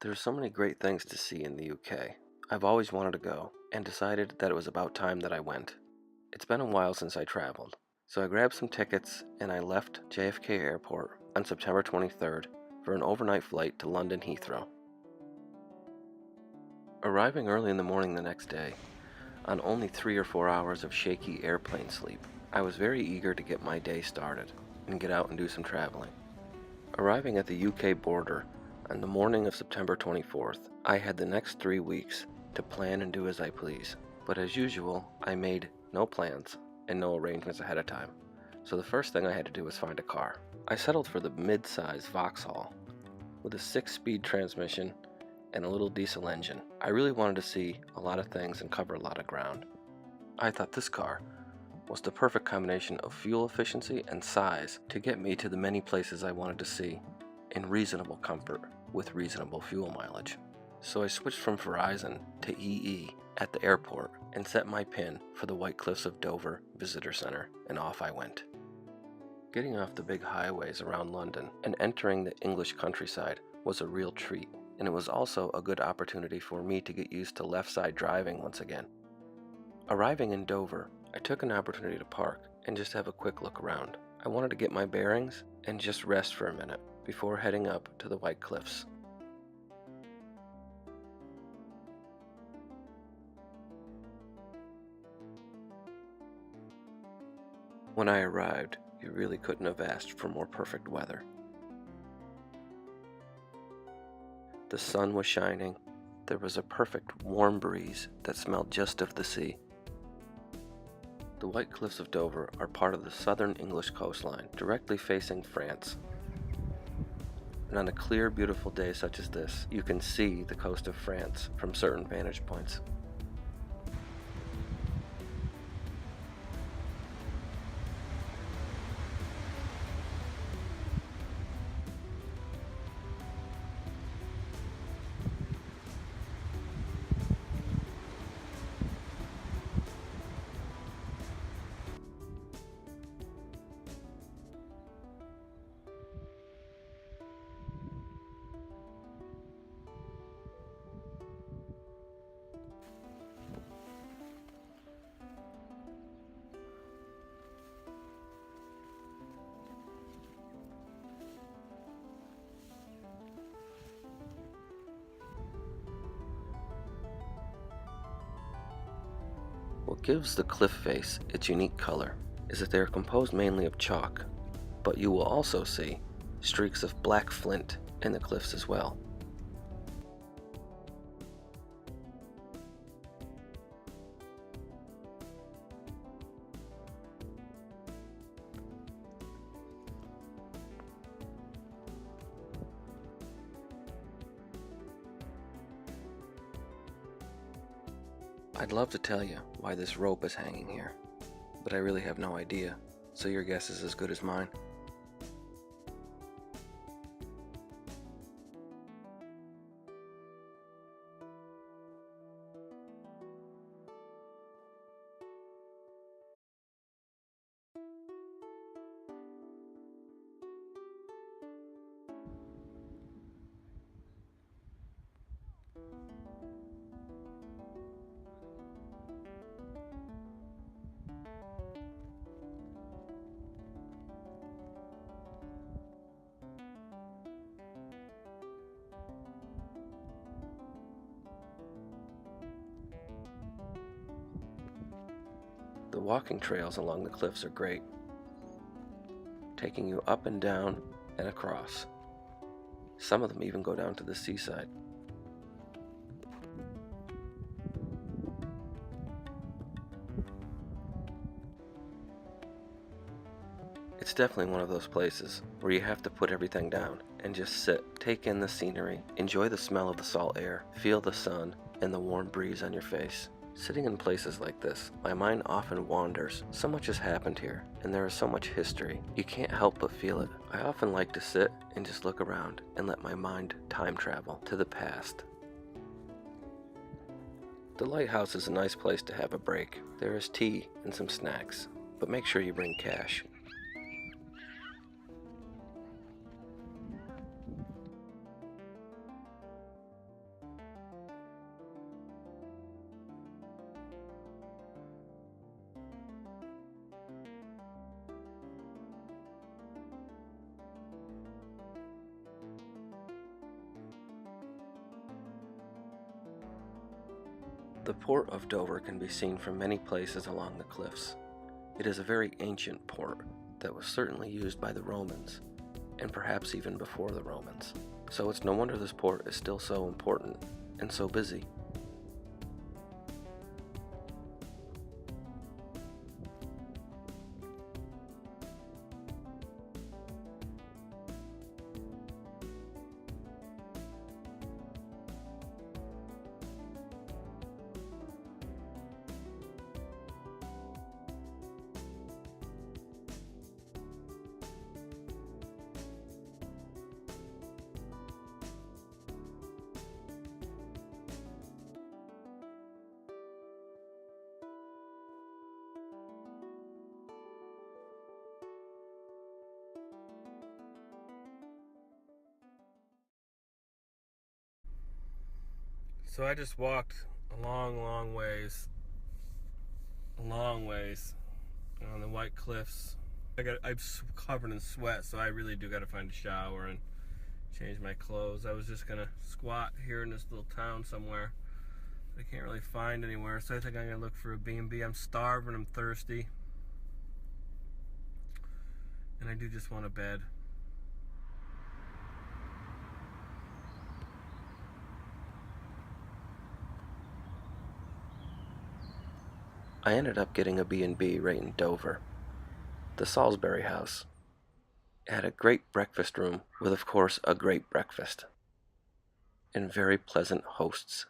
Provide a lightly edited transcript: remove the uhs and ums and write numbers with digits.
There's so many great things to see in the UK. I've always wanted to go, and decided that it was about time that I went. It's been a while since I traveled, so I grabbed some tickets and I left JFK Airport on September 23rd for an overnight flight to London Heathrow. Arriving early in the morning the next day, on only 3 or 4 hours of shaky airplane sleep, I was very eager to get my day started and get out and do some traveling. Arriving at the UK border on the morning of September 24th, I had the next 3 weeks to plan and do as I please. But as usual, I made no plans and no arrangements ahead of time. So the first thing I had to do was find a car. I settled for the mid-size Vauxhall with a 6-speed transmission and a little diesel engine. I really wanted to see a lot of things and cover a lot of ground. I thought this car was the perfect combination of fuel efficiency and size to get me to the many places I wanted to see in reasonable comfort with reasonable fuel mileage. So I switched from Verizon to EE at the airport and set my pin for the White Cliffs of Dover Visitor Center, and off I went. Getting off the big highways around London and entering the English countryside was a real treat, and it was also a good opportunity for me to get used to left side driving once again. Arriving in Dover, I took an opportunity to park and just have a quick look around. I wanted to get my bearings and just rest for a minute before heading up to the White Cliffs. When I arrived, you really couldn't have asked for more perfect weather. The sun was shining, there was a perfect warm breeze that smelled just of the sea. The White Cliffs of Dover are part of the southern English coastline, directly facing France. And on a clear, beautiful day such as this, you can see the coast of France from certain vantage points. What gives the cliff face its unique color is that they are composed mainly of chalk, but you will also see streaks of black flint in the cliffs as well. I'd love to tell you why this rope is hanging here, but I really have no idea, so your guess is as good as mine. The walking trails along the cliffs are great, taking you up and down and across. Some of them even go down to the seaside. It's definitely one of those places where you have to put everything down and just sit, take in the scenery, enjoy the smell of the salt air, feel the sun and the warm breeze on your face. Sitting in places like this, my mind often wanders. So much has happened here, and there is so much history. You can't help but feel it. I often like to sit and just look around and let my mind time travel to the past. The lighthouse is a nice place to have a break. There is tea and some snacks, but make sure you bring cash. The port of Dover can be seen from many places along the cliffs. It is a very ancient port that was certainly used by the Romans, and perhaps even before the Romans. So it's no wonder this port is still so important and so busy. So I just walked a long ways on the white cliffs. I'm covered in sweat, so I really do got to find a shower and change my clothes. I was just gonna squat here in this little town somewhere. I can't really find anywhere, so I think I'm gonna look for a B&B. I'm starving, I'm thirsty, and I do just want a bed. I ended up getting a B&B right in Dover, the Salisbury House. It had a great breakfast room with, of course, a great breakfast, and very pleasant hosts